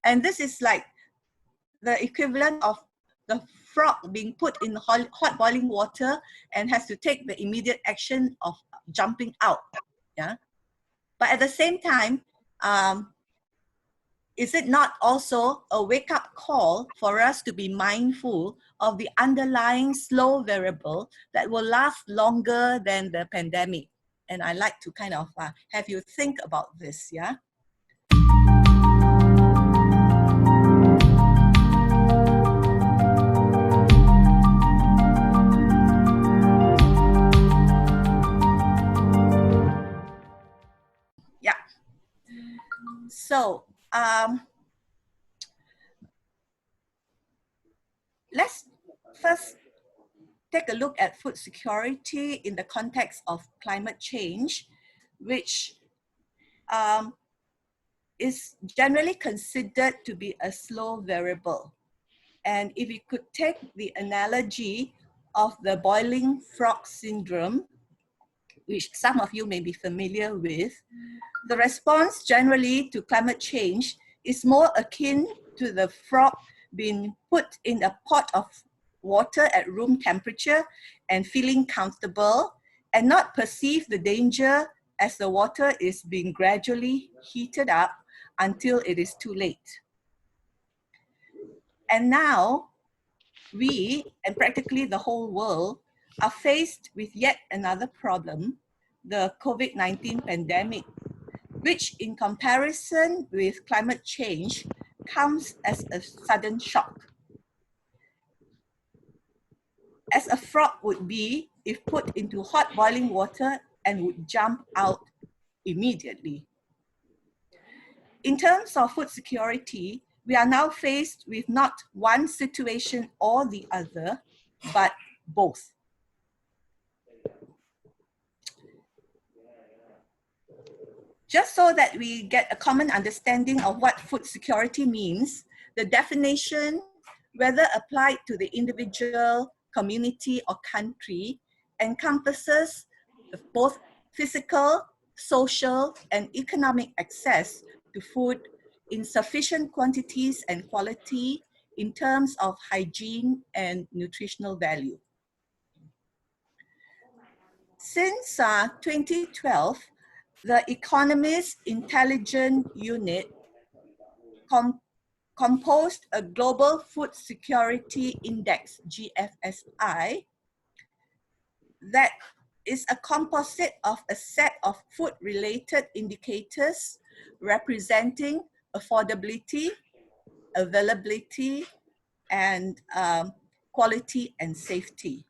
and this is like the equivalent of the frog being put in hot boiling water and has to take the immediate action of jumping out. Yeah, but at the same time, is it not also a wake-up call for us to be mindful of the underlying slow variable that will last longer than the pandemic? And I like to kind of have you think about this, yeah? Yeah. So, let's first take a look at food security in the context of climate change, which is generally considered to be a slow variable. And if we could take the analogy of the boiling frog syndrome, which some of you may be familiar with, the response generally to climate change is more akin to the frog being put in a pot of water at room temperature and feeling comfortable and not perceive the danger as the water is being gradually heated up until it is too late. And now we, and practically the whole world, are faced with yet another problem, the COVID-19 pandemic, which in comparison with climate change comes as a sudden shock. As a frog would be if put into hot boiling water and would jump out immediately. In terms of food security, we are now faced with not one situation or the other, but both. Just so that we get a common understanding of what food security means, the definition, whether applied to the individual, community, or country, encompasses both physical, social, and economic access to food in sufficient quantities and quality in terms of hygiene and nutritional value. Since 2012, the Economist Intelligence Unit composed a Global Food Security Index, GFSI, that is a composite of a set of food-related indicators representing affordability, availability, and quality and safety.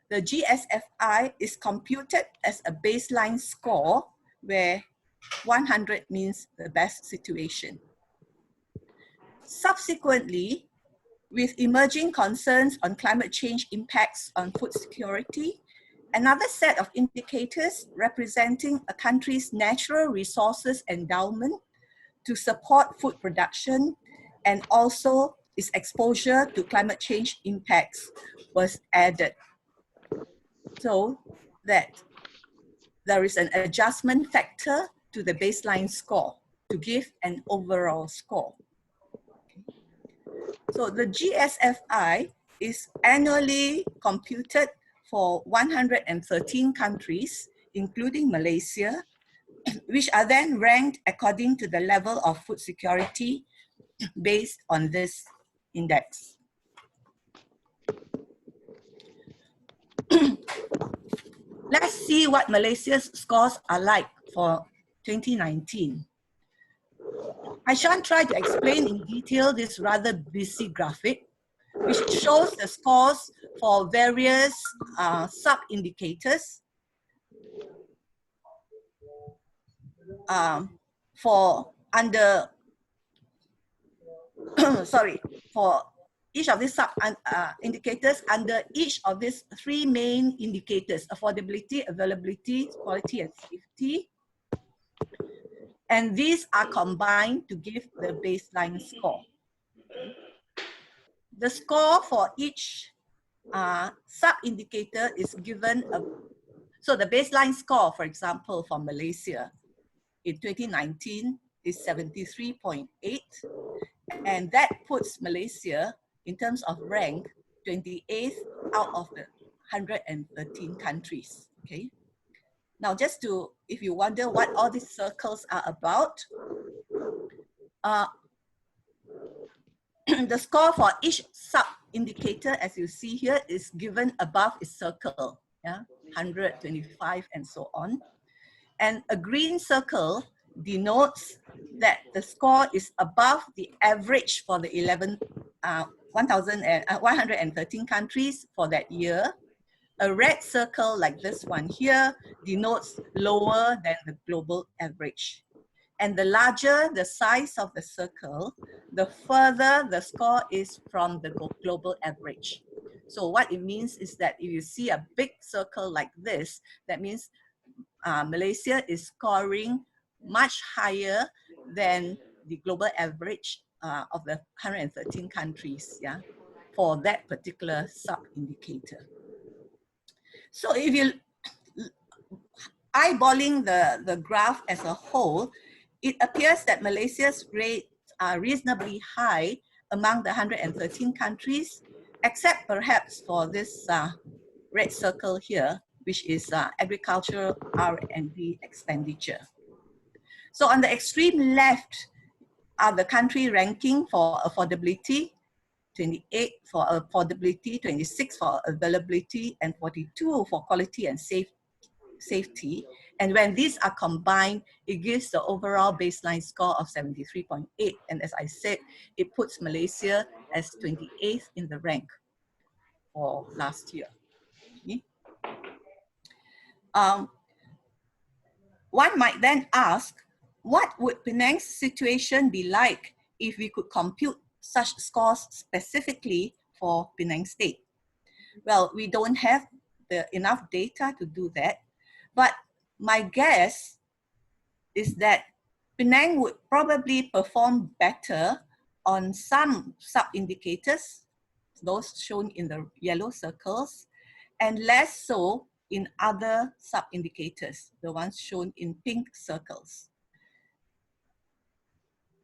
The GSFI is computed as a baseline score where 100 means the best situation. Subsequently, with emerging concerns on climate change impacts on food security, another set of indicators representing a country's natural resources endowment to support food production and also its exposure to climate change impacts was added, so that there is an adjustment factor to the baseline score to give an overall score. So the GSFI is annually computed for 113 countries, including Malaysia, which are then ranked according to the level of food security based on this index. Let's see what Malaysia's scores are like for 2019. I shan't try to explain in detail this rather busy graphic, which shows the scores for various sub-indicators for each of these sub-indicators under each of these three main indicators: affordability, availability, quality, and safety. And these are combined to give the baseline score. The score for each sub-indicator is given, so the baseline score, for example, for Malaysia in 2019 is 73.8, and that puts Malaysia in terms of rank 28th out of the 113 countries. Okay. Now, just to, if you wonder what all these circles are about, the score for each sub-indicator, as you see here, is given above its circle, yeah, 100, 25, and so on. And a green circle denotes that the score is above the average for the 113 countries for that year. A red circle like this one here denotes lower than the global average. And the larger the size of the circle, the further the score is from the global average. So what it means is that if you see a big circle like this, that means Malaysia is scoring much higher than the global average of the 113 countries, yeah, for that particular sub-indicator. So if you eyeballing the graph as a whole, it appears that Malaysia's rates are reasonably high among the 113 countries, except perhaps for this red circle here, which is agricultural R&D expenditure. So on the extreme left are the country ranking for affordability, 28 for affordability, 26 for availability, and 42 for quality and safety. And when these are combined, it gives the overall baseline score of 73.8. And as I said, it puts Malaysia as 28th in the rank for last year. Okay. One might then ask, what would Penang's situation be like if we could compute such scores specifically for Penang State? Well, we don't have enough data to do that, but my guess is that Penang would probably perform better on some sub-indicators, those shown in the yellow circles, and less so in other sub-indicators, the ones shown in pink circles.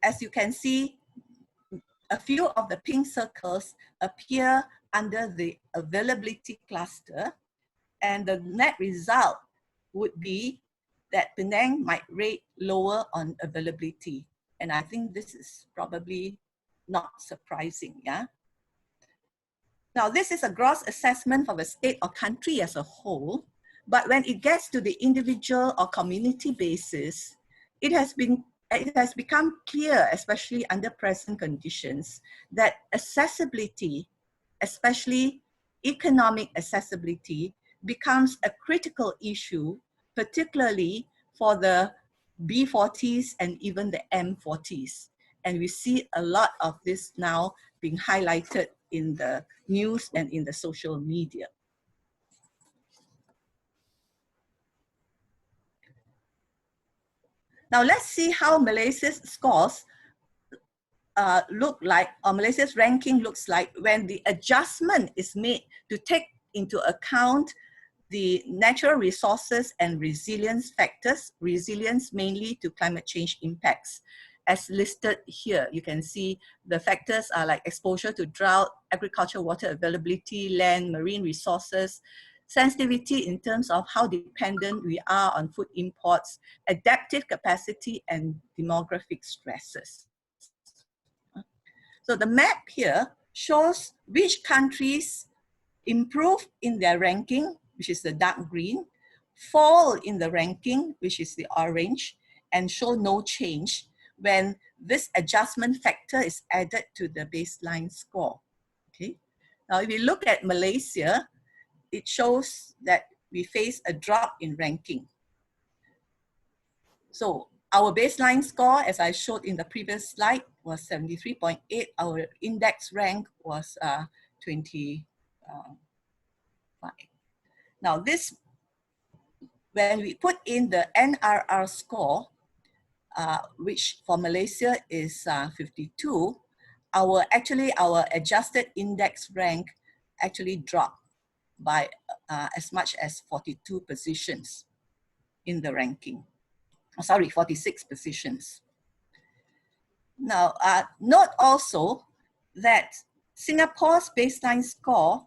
As you can see, a few of the pink circles appear under the availability cluster, and the net result would be that Penang might rate lower on availability. And I think this is probably not surprising, yeah? Now, this is a gross assessment for the state or country as a whole, but when it gets to the individual or community basis, it has become clear, especially under present conditions, that accessibility, especially economic accessibility, becomes a critical issue, particularly for the B40s and even the M40s. And we see a lot of this now being highlighted in the news and in the social media. Now let's see how Malaysia's scores look like, or Malaysia's ranking looks like when the adjustment is made to take into account the natural resources and resilience factors, resilience mainly to climate change impacts. As listed here, you can see the factors are like exposure to drought, agricultural water availability, land, marine resources, sensitivity in terms of how dependent we are on food imports, adaptive capacity, and demographic stresses. So the map here shows which countries improve in their ranking, which is the dark green, fall in the ranking, which is the orange, and show no change when this adjustment factor is added to the baseline score. Okay. Now, if you look at Malaysia, it shows that we face a drop in ranking. So our baseline score, as I showed in the previous slide, was 73.8. Our index rank was 25. Now this, when we put in the NRR score, which for Malaysia is 52, our adjusted index rank actually dropped by as much as 42 positions in the ranking. Sorry, 46 positions. Now, note also that Singapore's baseline score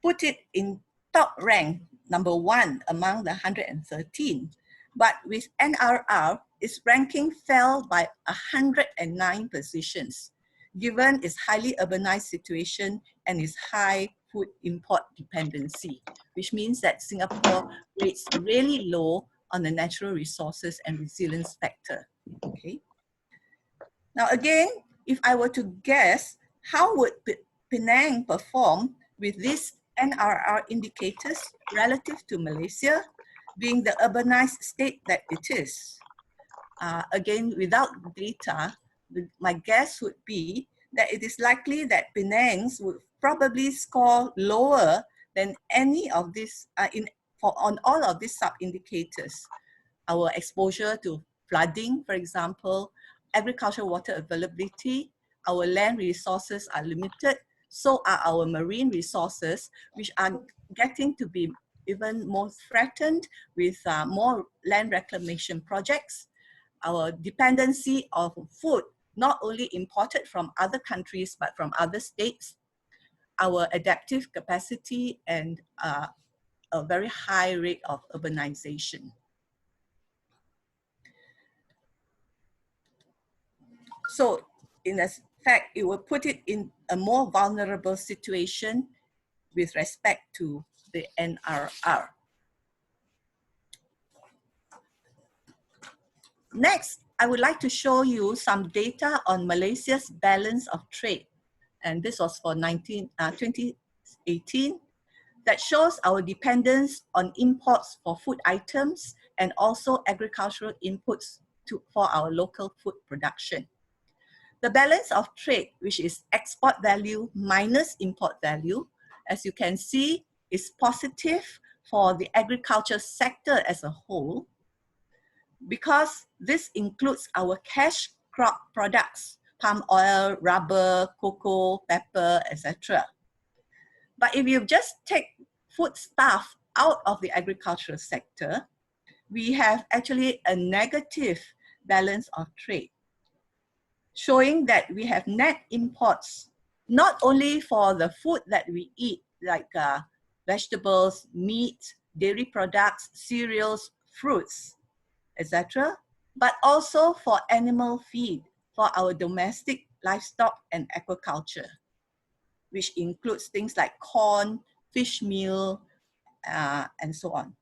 put it in top rank, number 1 among the 113. But with NRR, its ranking fell by 109 positions, given its highly urbanized situation and its high food import dependency, which means that Singapore rates really low on the natural resources and resilience factor. Okay. Now again, if I were to guess, how would Penang perform with these NRR indicators relative to Malaysia, being the urbanized state that it is? Again, without data, my guess would be that it is likely that Penang's would probably score lower than any of these, on all of these sub-indicators. Our exposure to flooding, for example, agricultural water availability, our land resources are limited, so are our marine resources, which are getting to be even more threatened with more land reclamation projects. Our dependency of food, not only imported from other countries, but from other states, our adaptive capacity, and a very high rate of urbanization. So in fact, it will put it in a more vulnerable situation with respect to the NRR. Next, I would like to show you some data on Malaysia's balance of trade. And this was for 2018, that shows our dependence on imports for food items and also agricultural inputs for our local food production. The balance of trade, which is export value minus import value, as you can see, is positive for the agriculture sector as a whole, because this includes our cash crop products, palm oil, rubber, cocoa, pepper, etc. But if you just take foodstuff out of the agricultural sector, we have actually a negative balance of trade, showing that we have net imports, not only for the food that we eat, like vegetables, meat, dairy products, cereals, fruits, etc., but also for animal feed, for our domestic livestock and aquaculture, which includes things like corn, fish meal, and so on.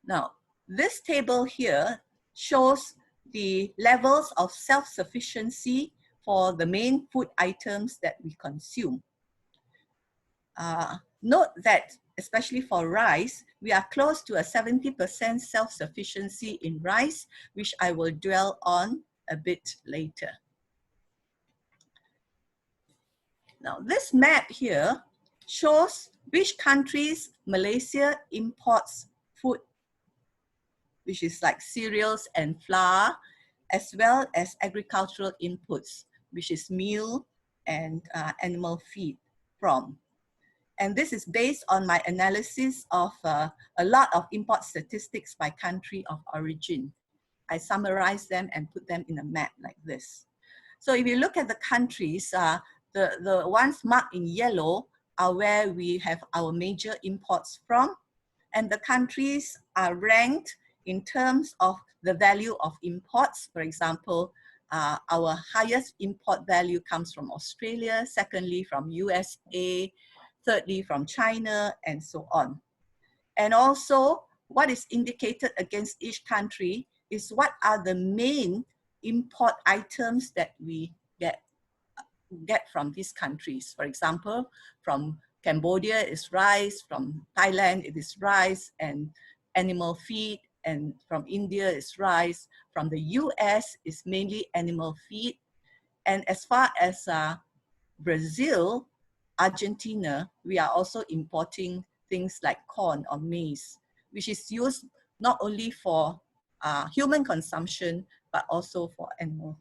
Now, this table here shows the levels of self-sufficiency for the main food items that we consume. Note that, especially for rice, we are close to a 70% self-sufficiency in rice, which I will dwell on a bit later. Now, this map here shows which countries Malaysia imports food, which is like cereals and flour, as well as agricultural inputs, which is meal and animal feed from. And this is based on my analysis of a lot of import statistics by country of origin. I summarize them and put them in a map like this. So if you look at the countries, the ones marked in yellow are where we have our major imports from, and the countries are ranked in terms of the value of imports. For example, our highest import value comes from Australia, secondly from USA, thirdly from China, and so on. And also, what is indicated against each country is what are the main import items that we get from these countries. For example, from Cambodia is rice, from Thailand it is rice and animal feed, and from India is rice, from the US is mainly animal feed. And as far as Brazil, Argentina, we are also importing things like corn or maize, which is used not only for human consumption, but also for animal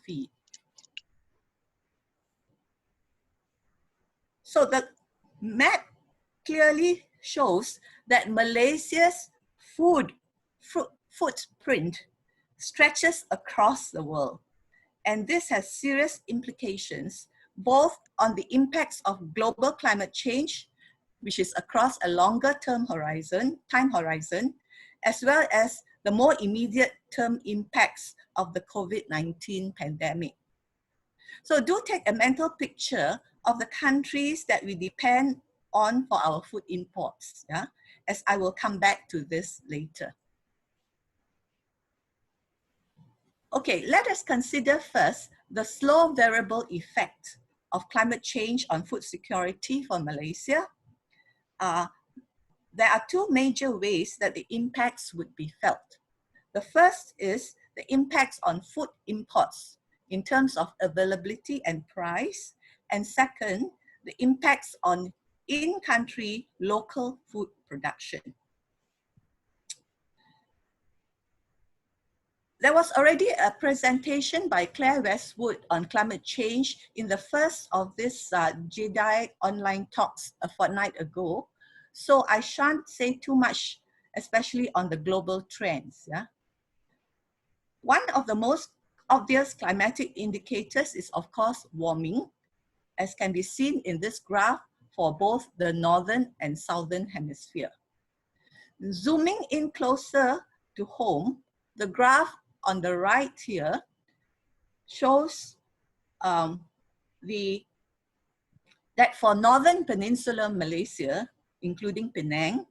feed. So the map clearly shows that Malaysia's footprint stretches across the world. And this has serious implications both on the impacts of global climate change, which is across a longer time horizon, as well as the more immediate term impacts of the COVID-19 pandemic. So do take a mental picture of the countries that we depend on for our food imports, yeah? As I will come back to this later. Okay, let us consider first the slow variable effect of climate change on food security for Malaysia. There are two major ways that the impacts would be felt. The first is the impacts on food imports in terms of availability and price. And second, the impacts on in-country local food production. There was already a presentation by Claire Westwood on climate change in the first of this Jedi online talks a fortnight ago. So I shan't say too much, especially on the global trends. Yeah? One of the most obvious climatic indicators is, of course, warming, as can be seen in this graph for both the northern and southern hemisphere. Zooming in closer to home, the graph on the right here shows that for northern peninsular Malaysia, including Penang,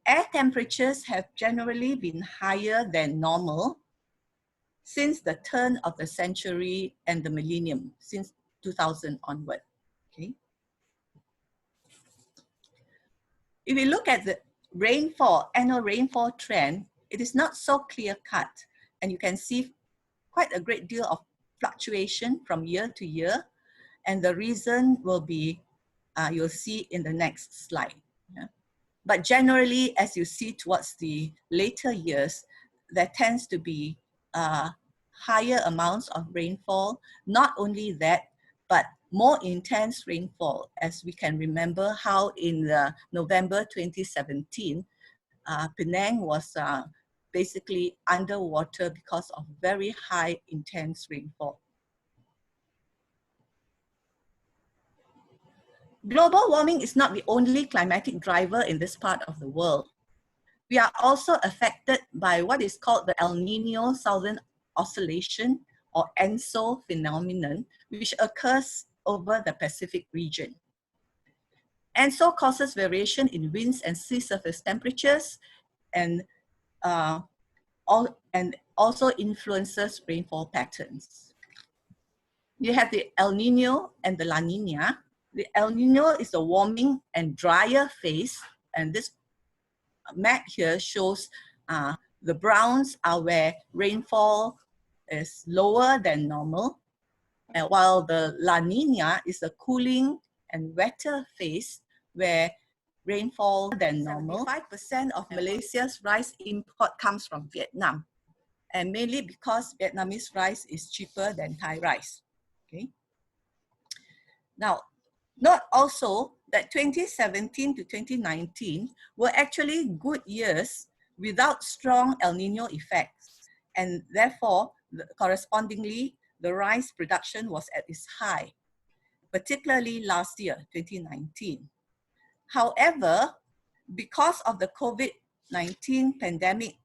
air temperatures have generally been higher than normal since the turn of the century and the millennium, since 2000 onward. Okay. If we look at the rainfall, annual rainfall trend, it is not so clear-cut, and you can see quite a great deal of fluctuation from year to year, and the reason will be, you'll see in the next slide. Yeah? But generally, as you see towards the later years, there tends to be higher amounts of rainfall. Not only that, but more intense rainfall, as we can remember how in November 2017, Penang was basically underwater because of very high intense rainfall. Global warming is not the only climatic driver in this part of the world. We are also affected by what is called the El Niño-Southern Oscillation, or ENSO phenomenon, which occurs over the Pacific region. ENSO causes variation in winds and sea surface temperatures, and also influences rainfall patterns. You have the El Niño and the La Niña. The El Niño is a warming and drier phase, and this map here shows the browns are where rainfall is lower than normal, and while the La Niña is a cooling and wetter phase where rainfall than normal. 75% of Malaysia's rice import comes from Vietnam, and mainly because Vietnamese rice is cheaper than Thai rice. Okay. Now, note also that 2017 to 2019 were actually good years without strong El Nino effects, and therefore, correspondingly, the rice production was at its high, particularly last year, 2019. However, because of the COVID-19 pandemic,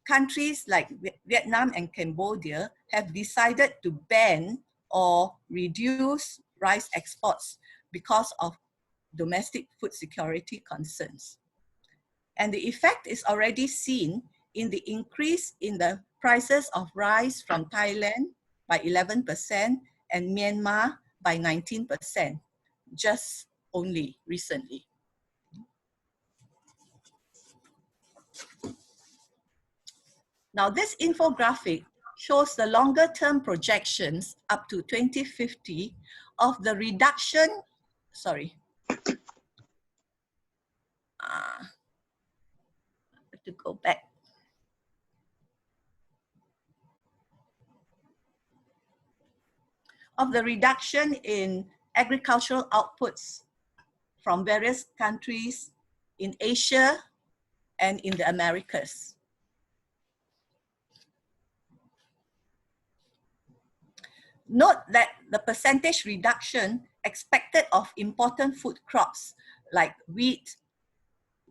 countries like Vietnam and Cambodia have decided to ban or reduce rice exports because of domestic food security concerns. And the effect is already seen in the increase in the prices of rice from Thailand by 11% and Myanmar by 19%, just only recently. Now, this infographic shows the longer-term projections up to 2050 of the reduction, sorry. I have to go back. Of the reduction in agricultural outputs from various countries in Asia and in the Americas. Note that the percentage reduction expected of important food crops like wheat,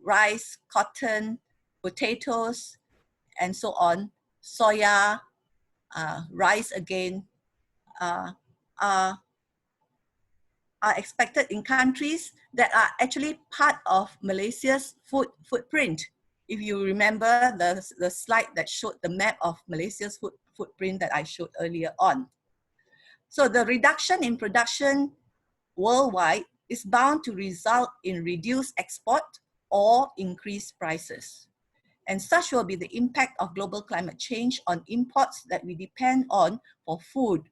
rice, cotton, potatoes, and so on, soya, rice again, are expected in countries that are actually part of Malaysia's food footprint. If you remember the slide that showed the map of Malaysia's footprint that I showed earlier on. So the reduction in production worldwide is bound to result in reduced export or increased prices. And such will be the impact of global climate change on imports that we depend on for food,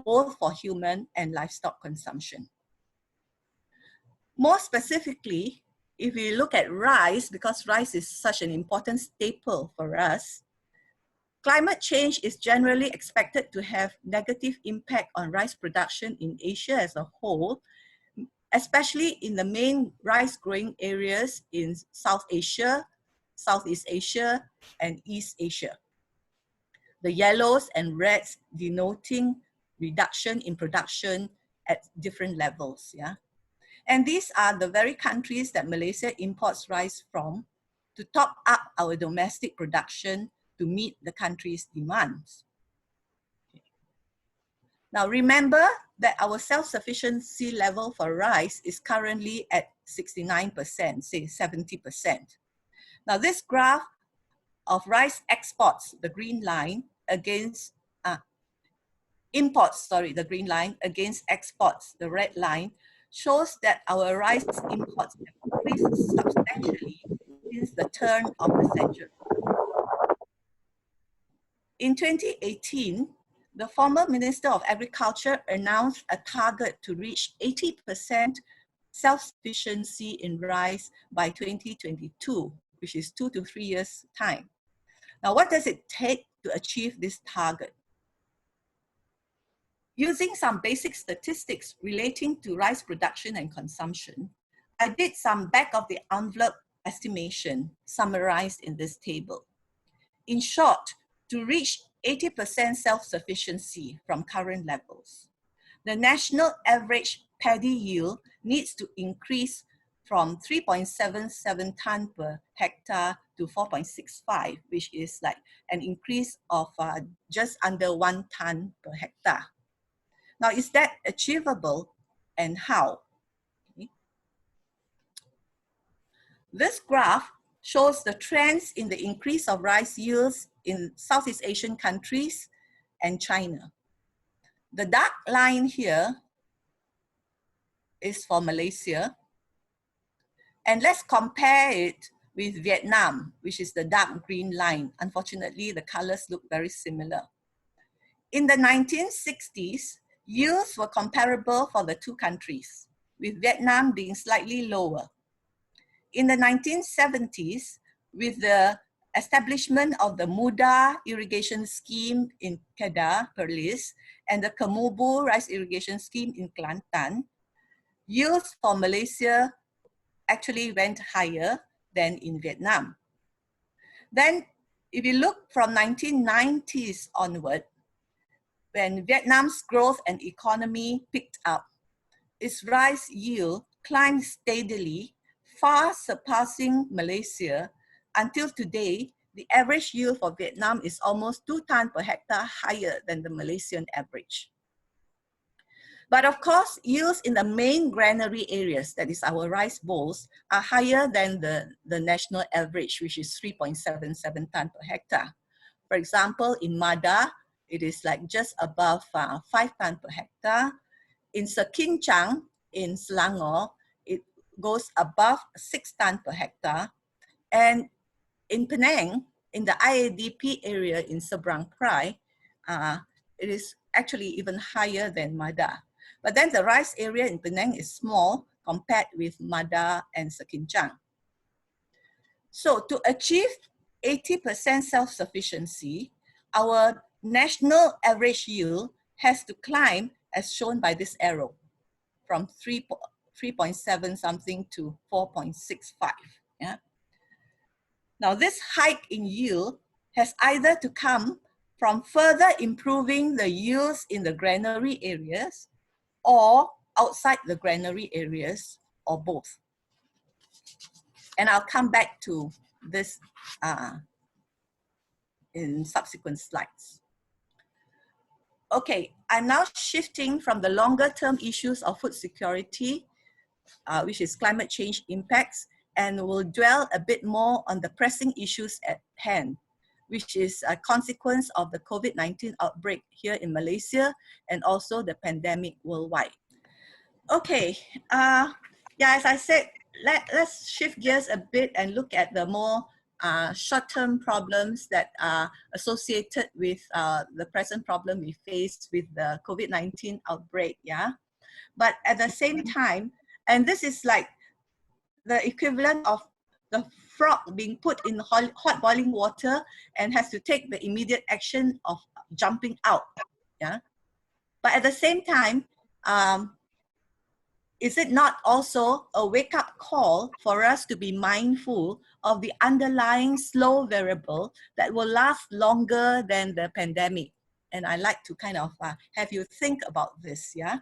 both for human and livestock consumption. More specifically, if we look at rice, because rice is such an important staple for us, climate change is generally expected to have negative impact on rice production in Asia as a whole, especially in the main rice growing areas in South Asia, Southeast Asia, and East Asia. The yellows and reds denoting reduction in production at different levels. Yeah? And these are the very countries that Malaysia imports rice from to top up our domestic production to meet the country's demands. Now remember that our self-sufficiency level for rice is currently at 69%, say 70%. Now this graph of rice exports, the green line, against imports, sorry, the green line, against exports, the red line, shows that our rice imports have increased substantially since the turn of the century. In 2018, the former Minister of Agriculture announced a target to reach 80% self-sufficiency in rice by 2022, which is 2 to 3 years' time. Now, what does it take to achieve this target? Using some basic statistics relating to rice production and consumption, I did some back-of-the-envelope estimation summarized in this table. In short, to reach 80% self-sufficiency from current levels, the national average paddy yield needs to increase from 3.77 ton per hectare to 4.65, which is like an increase of just under 1 ton per hectare. Now, is that achievable and how? Okay. This graph shows the trends in the increase of rice yields in Southeast Asian countries and China. The dark line here is for Malaysia. And let's compare it with Vietnam, which is the dark green line. Unfortunately, the colors look very similar. In the 1960s, yields were comparable for the two countries, with Vietnam being slightly lower. In the 1970s, with the establishment of the Muda irrigation scheme in Kedah, Perlis, and the Kemubu rice irrigation scheme in Kelantan, yields for Malaysia actually went higher than in Vietnam. Then, if you look from 1990s onward, when Vietnam's growth and economy picked up, its rice yield climbed steadily, far surpassing Malaysia. Until today, the average yield for Vietnam is almost 2 tons per hectare higher than the Malaysian average. But of course, yields in the main granary areas, that is our rice bowls, are higher than the national average, which is 3.77 tons per hectare. For example, in Mada, it is like just above 5 tons per hectare. In Sekincang, in Selangor, it goes above 6 tons per hectare. And in Penang, in the IADP area in Seberang Perai, it is actually even higher than Mada. But then the rice area in Penang is small compared with Mada and Sekincang. So to achieve 80% self-sufficiency, our national average yield has to climb, as shown by this arrow, from 3.7 something to 4.65. Yeah? Now this hike in yield has either to come from further improving the yields in the granary areas or outside the granary areas, or both. And I'll come back to this in subsequent slides. Okay, I'm now shifting from the longer term issues of food security, which is climate change impacts, and will dwell a bit more on the pressing issues at hand, which is a consequence of the COVID-19 outbreak here in Malaysia and also the pandemic worldwide. Okay, yeah, as I said, let's shift gears a bit and look at the more short-term problems that are associated with the present problem we face with the COVID-19 outbreak, yeah? But at the same time, and this is like the equivalent of the frog being put in hot boiling water and has to take the immediate action of jumping out, yeah? But at the same time, is it not also a wake-up call for us to be mindful of the underlying slow variable that will last longer than the pandemic? And I like to kind of have you think about this, yeah?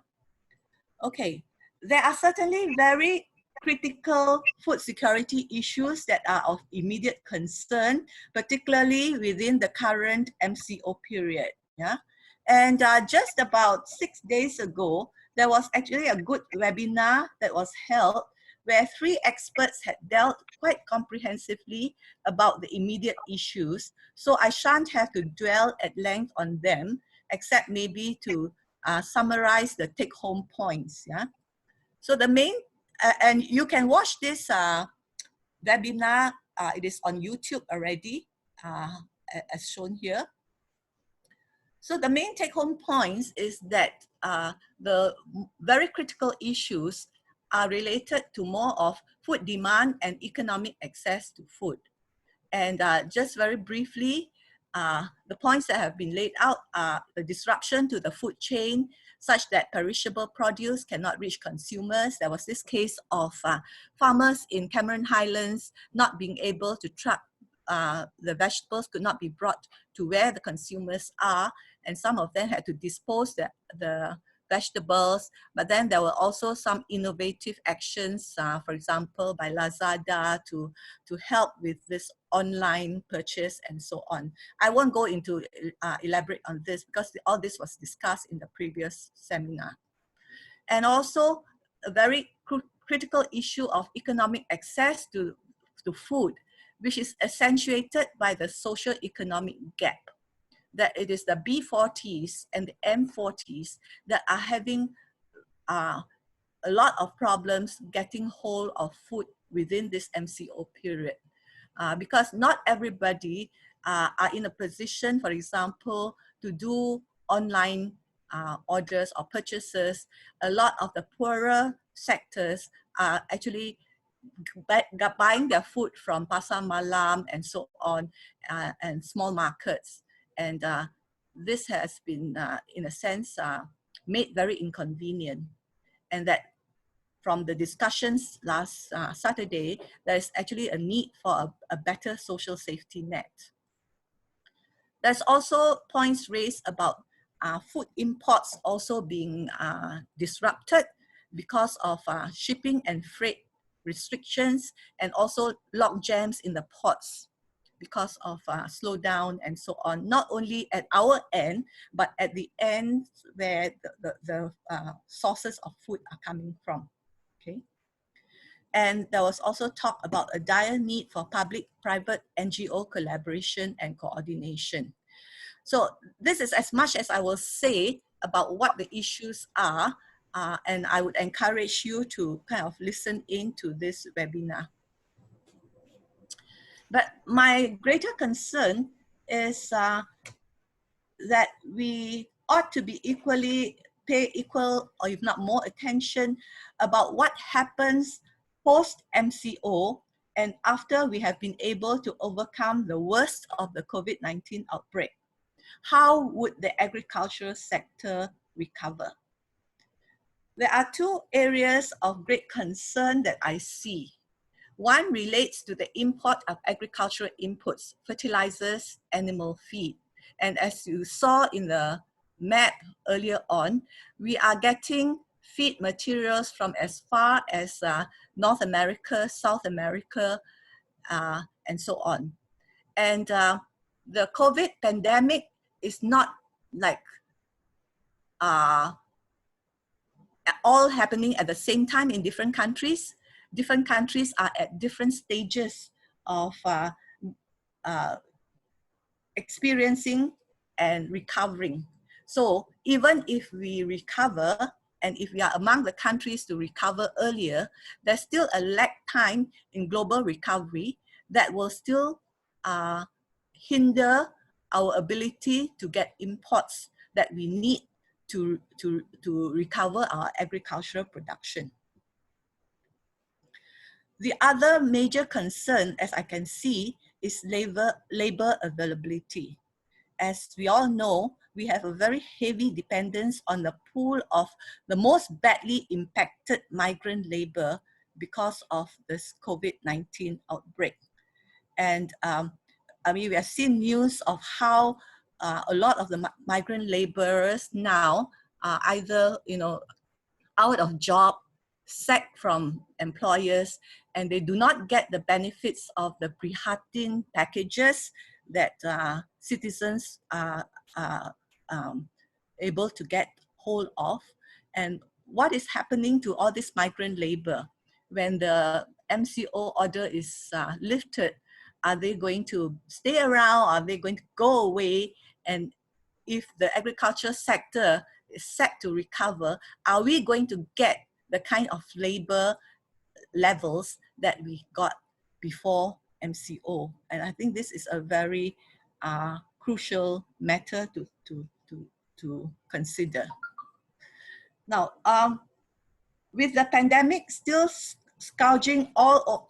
Okay, there are certainly very critical food security issues that are of immediate concern, particularly within the current MCO period, yeah? And just about 6 days ago, there was actually a good webinar that was held where 3 experts had dealt quite comprehensively about the immediate issues. So I shan't have to dwell at length on them, except maybe to summarize the take-home points. Yeah. So the main, and you can watch this webinar. It is on YouTube already, as shown here. So the main take-home points is that the very critical issues are related to more of food demand and economic access to food. And just very briefly, the points that have been laid out are the disruption to the food chain, such that perishable produce cannot reach consumers. There was this case of farmers in Cameron Highlands not being able to track the vegetables could not be brought to where the consumers are, and some of them had to dispose the vegetables. But then there were also some innovative actions, for example, by Lazada to help with this online purchase and so on. I won't go into elaborate on this because all this was discussed in the previous seminar. And also a very critical issue of economic access to food, which is accentuated by the socio-economic gap, that it is the B40s and the M40s that are having a lot of problems getting hold of food within this MCO period. Because not everybody are in a position, for example, to do online orders or purchases. A lot of the poorer sectors are actually buying their food from Pasar Malam and so on, and small markets. And this has been, in a sense, made very inconvenient. And that from the discussions last Saturday, there is actually a need for a better social safety net. There's also points raised about food imports also being disrupted because of shipping and freight restrictions, and also log jams in the ports because of slowdown and so on, not only at our end, but at the end where the sources of food are coming from, okay? And there was also talk about a dire need for public-private NGO collaboration and coordination. So this is as much as I will say about what the issues are, and I would encourage you to kind of listen into this webinar. But my greater concern is that we ought to be pay equal or if not more attention about what happens post MCO and after we have been able to overcome the worst of the COVID-19 outbreak. How would the agricultural sector recover? There are 2 areas of great concern that I see. One relates to the import of agricultural inputs, fertilizers, animal feed. And as you saw in the map earlier on, we are getting feed materials from as far as North America, South America, and so on. And the COVID pandemic is not like all happening at the same time in different countries. Different countries are at different stages of experiencing and recovering. So even if we recover, and if we are among the countries to recover earlier, there's still a lag time in global recovery that will still hinder our ability to get imports that we need to recover our agricultural production. The other major concern, as I can see, is labor availability. As we all know, we have a very heavy dependence on the pool of the most badly impacted migrant labor because of this COVID-19 outbreak. And I mean, we have seen news of how a lot of the migrant laborers now are either, out of job, sacked from employers, and they do not get the benefits of the Prihatin packages that citizens are able to get hold of. And what is happening to all this migrant labor when the MCO order is lifted? Are they going to stay around? Are they going to go away? And if the agriculture sector is set to recover, are we going to get the kind of labor levels that we got before MCO? And I think this is a very crucial matter to consider. Now, with the pandemic still scourging all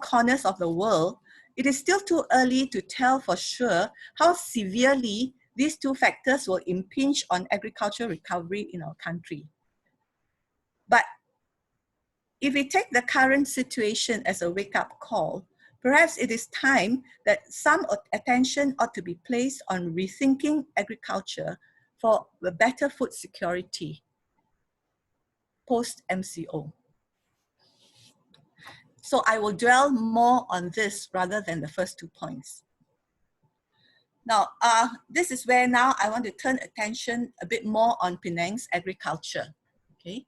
corners of the world, it is still too early to tell for sure how severely these two factors will impinge on agricultural recovery in our country. But if we take the current situation as a wake-up call, perhaps it is time that some attention ought to be placed on rethinking agriculture for the better food security post-MCO. So I will dwell more on this rather than the first 2 points. Now, this is where now I want to turn attention a bit more on Penang's agriculture, okay?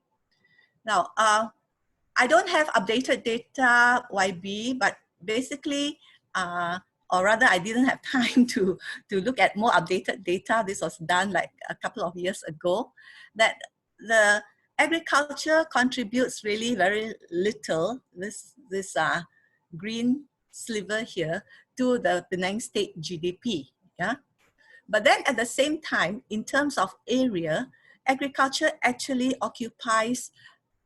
Now, I don't have updated data, YB, but basically, or rather I didn't have time to look at more updated data. This was done like a couple of years ago, that the agriculture contributes really very little, this green sliver here, to the Penang state GDP. Yeah? But then at the same time, in terms of area, agriculture actually occupies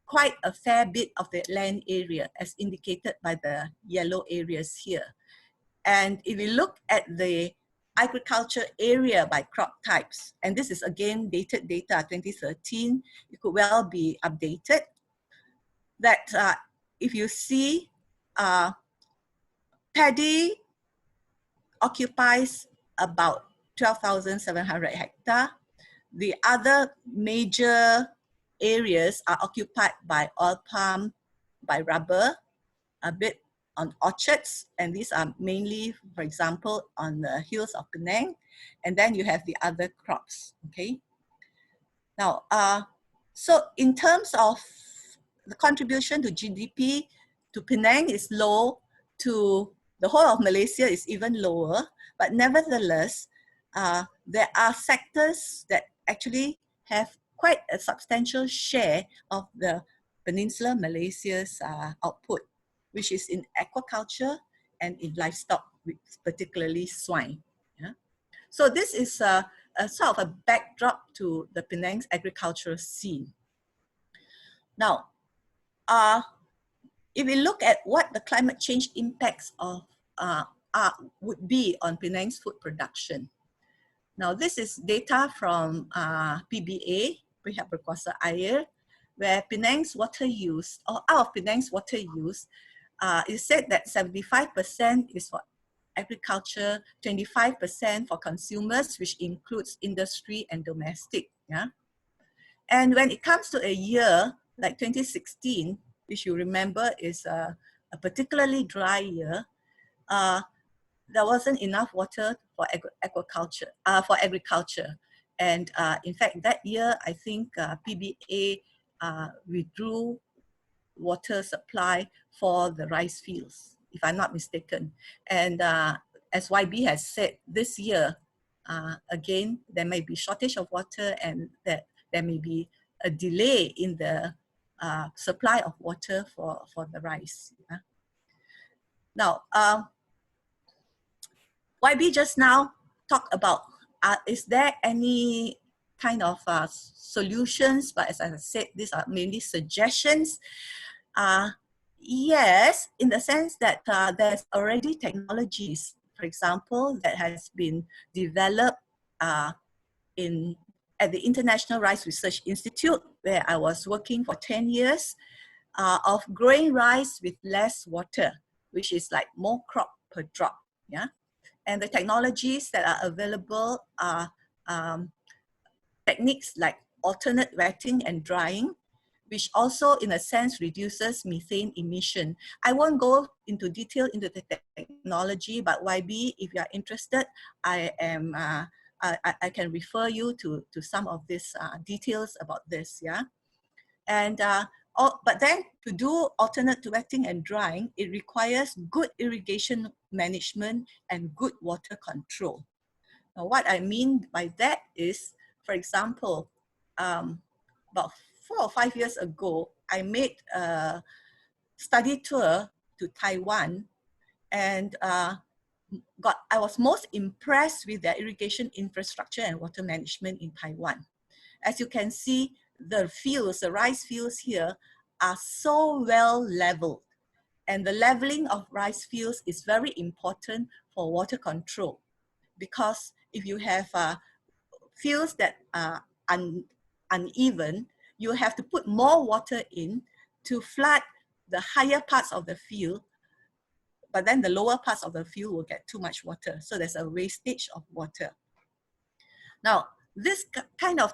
quite a fair bit of the land area, as indicated by the yellow areas here. And if you look at the agriculture area by crop types, and this is again dated data 2013, it could well be updated, that if you see paddy occupies about 12,700 hectares. The other major areas are occupied by oil palm, by rubber, a bit on orchards, and these are mainly, for example, on the hills of Penang, and then you have the other crops, okay? Now, so in terms of the contribution to GDP, to Penang is low, to the whole of Malaysia is even lower, but nevertheless, there are sectors that actually have quite a substantial share of the Peninsular Malaysia's output, which is in aquaculture and in livestock, particularly swine. Yeah? So this is a sort of a backdrop to the Penang's agricultural scene. Now, if we look at what the climate change impacts of would be on Penang's food production. Now, this is data from PBA, Pihak Berkuasa Air, where Penang's water use, or out of Penang's water use, it said that 75% is for agriculture, 25% for consumers, which includes industry and domestic. Yeah. And when it comes to a year like 2016, which you remember is a particularly dry year, there wasn't enough water for agriculture. And in fact, that year, I think PBA withdrew water supply for the rice fields, if I'm not mistaken. And as YB has said, this year, again, there may be shortage of water and that there may be a delay in the supply of water for the rice. Yeah? Now, YB just now talked about, is there any kind of solutions? But as I said, these are mainly suggestions. Yes, in the sense that there's already technologies, for example, that has been developed at the International Rice Research Institute, where I was working for 10 years, of growing rice with less water, which is like more crop per drop. Yeah. And the technologies that are available are techniques like alternate wetting and drying, which also in a sense reduces methane emission. I won't go into detail into the technology, but YB, if you are interested, I can refer you to some of these details about this, yeah? And but then to do alternate wetting and drying, it requires good irrigation management and good water control. Now, what I mean by that is, for example, about 4 or 5 years ago, I made a study tour to Taiwan, and I was most impressed with their irrigation infrastructure and water management in Taiwan. As you can see, the fields, the rice fields here are so well leveled, and the leveling of rice fields is very important for water control, because if you have fields that are uneven, you have to put more water in to flood the higher parts of the field, but then the lower parts of the field will get too much water. So there's a wastage of water. Now, this kind of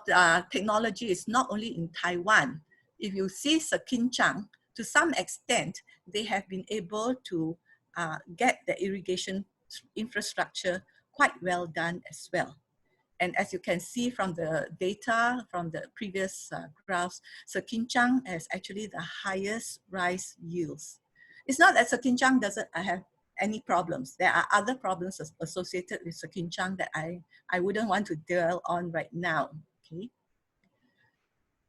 technology is not only in Taiwan. If you see Sekinchang, to some extent, they have been able to get the irrigation infrastructure quite well done as well. And as you can see from the data from the previous graphs, Sekinchang has actually the highest rice yields. It's not that Sekinchang doesn't have any problems. There are other problems associated with Sekinchang that I wouldn't want to dwell on right now. Okay.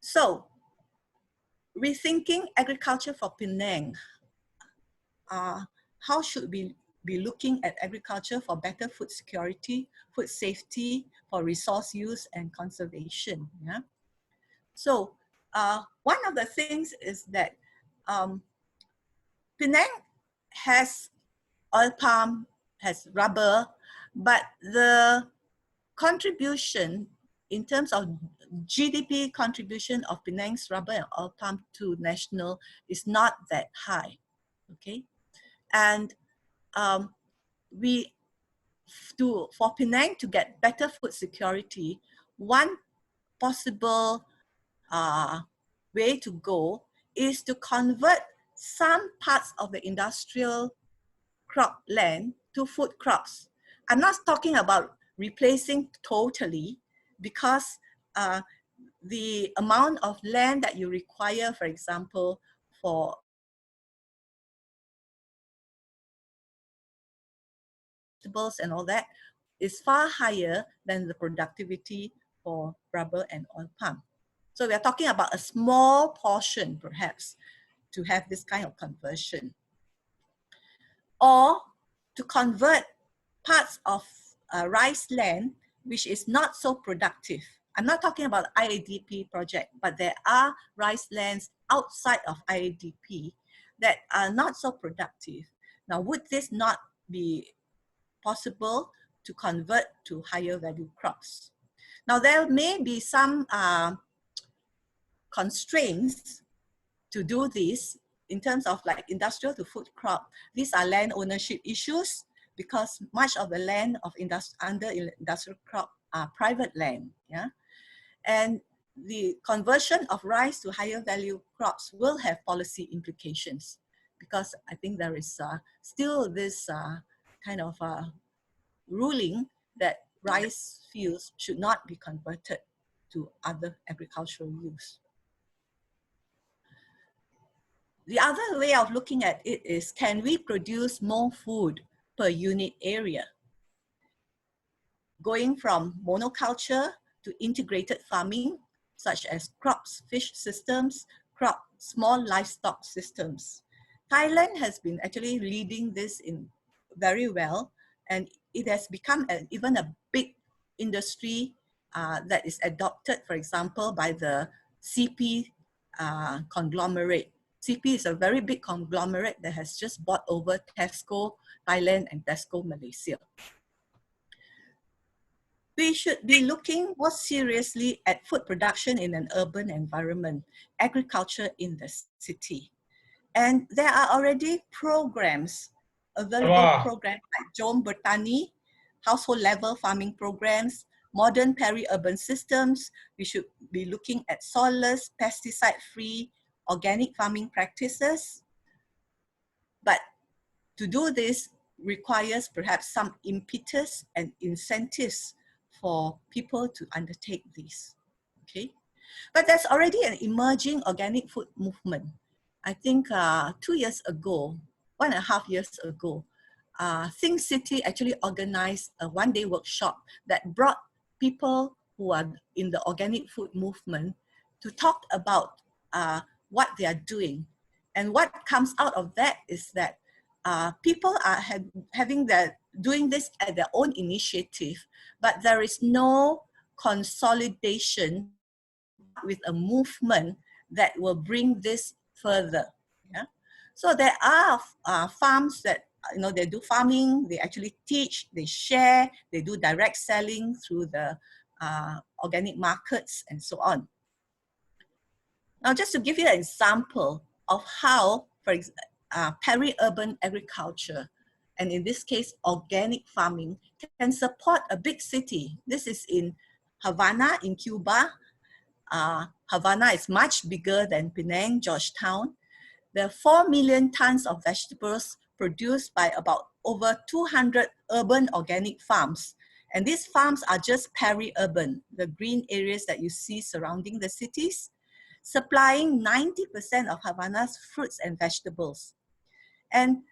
So, rethinking agriculture for Penang. How should we be looking at agriculture for better food security, food safety, for resource use and conservation? Yeah. So one of the things is that Penang has oil palm, has rubber, but the contribution in terms of GDP contribution of Penang's rubber and oil palm to national is not that high. Okay. And for Penang to get better food security, one possible way to go is to convert some parts of the industrial crop land to food crops. I'm not talking about replacing totally, because the amount of land that you require, for example, for vegetables and all that, is far higher than the productivity for rubber and oil palm. So we are talking about a small portion, perhaps, to have this kind of conversion. Or to convert parts of rice land, which is not so productive. I'm not talking about IADP project, but there are rice lands outside of IADP that are not so productive. Now, would this not be possible to convert to higher value crops? Now, there may be some constraints to do this in terms of like industrial to food crop. These are land ownership issues. because much of the land of under industrial crop are private land. Yeah, and the conversion of rice to higher value crops will have policy implications, because I think there is still this kind of ruling that rice fields should not be converted to other agricultural use. The other way of looking at it is, can we produce more food per unit area? Going from monoculture to integrated farming, such as crops, fish systems, small livestock systems. Thailand has been actually leading this in very well, and it has become even a big industry that is adopted, for example, by the CP conglomerate. CP is a very big conglomerate that has just bought over Tesco Thailand and Tesco Malaysia. We should be looking more seriously at food production in an urban environment, agriculture in the city. And there are already programs, available programs like Jom Bertani, household level farming programs, modern peri-urban systems. We should be looking at soilless, pesticide-free, organic farming practices. But to do this requires perhaps some impetus and incentives for people to undertake these, okay? But there's already an emerging organic food movement. I think 2 years ago, 1.5 years ago, Think City actually organized a one-day workshop that brought people who are in the organic food movement to talk about what they are doing. And what comes out of that is that people are doing this at their own initiative, but there is no consolidation with a movement that will bring this further. Yeah? So there are farms that, you know, they do farming, they actually teach, they share, they do direct selling through the organic markets and so on. Now, just to give you an example of how, for example, peri-urban agriculture, and in this case, organic farming, can support a big city. This is in Havana in Cuba. Havana is much bigger than Penang, Georgetown. There are 4 million tons of vegetables produced by about over 200 urban organic farms. And these farms are just peri-urban, the green areas that you see surrounding the cities, supplying 90% of Havana's fruits and vegetables. And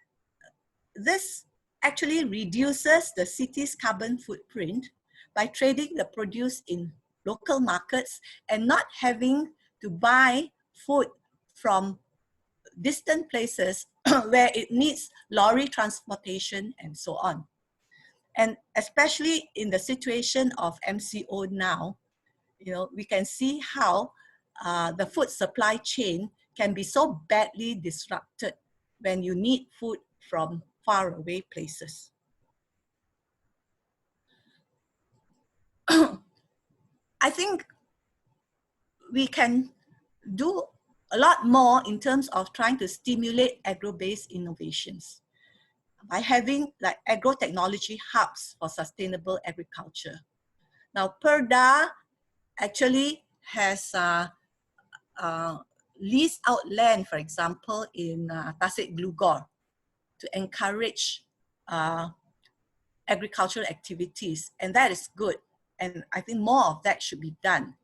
this actually reduces the city's carbon footprint by trading the produce in local markets and not having to buy food from distant places where it needs lorry transportation and so on. And especially in the situation of MCO now, you know, we can see how the food supply chain can be so badly disrupted when you need food from far away places. I think we can do a lot more in terms of trying to stimulate agro-based innovations by having like agro-technology hubs for sustainable agriculture. Now, PERDA actually has leased out land, for example, in Tasik Glugor to encourage agricultural activities, and that is good. And I think more of that should be done.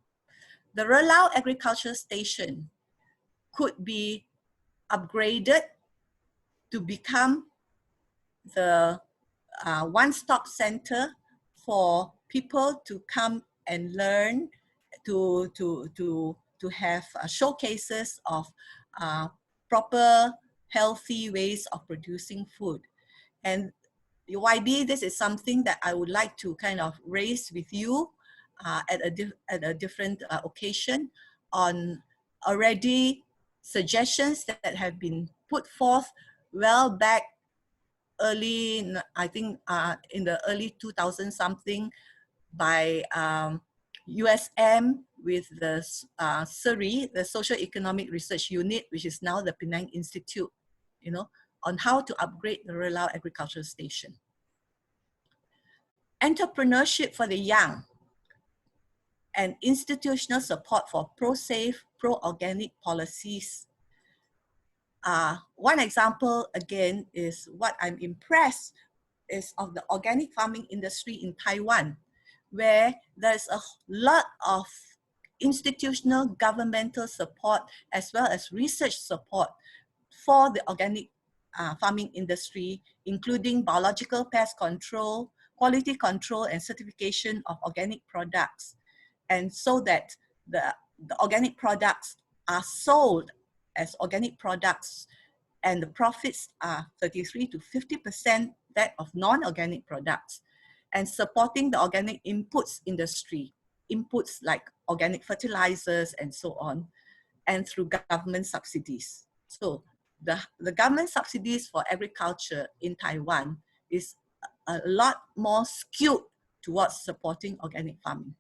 The Relau Agriculture Station could be upgraded to become the one-stop center for people to come and learn, to have showcases of proper, healthy ways of producing food. And YB, this is something that I would like to kind of raise with you at a different occasion on already suggestions that have been put forth well back early, I think in the early 2000 something by USM with the SERI, the Social Economic Research Unit, which is now the Penang Institute, you know, on how to upgrade the Relau Agricultural Station. entrepreneurship for the young, and institutional support for pro-safe, pro-organic policies. One example, again, is what I'm impressed is of the organic farming industry in Taiwan, where there's a lot of institutional governmental support as well as research support for the organic farming industry, including biological pest control, quality control, and certification of organic products. And so that the organic products are sold as organic products, and the profits are 33 to 50% that of non-organic products, and supporting the organic inputs industry, inputs like organic fertilizers and so on, and through government subsidies. So the government subsidies for agriculture in Taiwan is a lot more skewed towards supporting organic farming.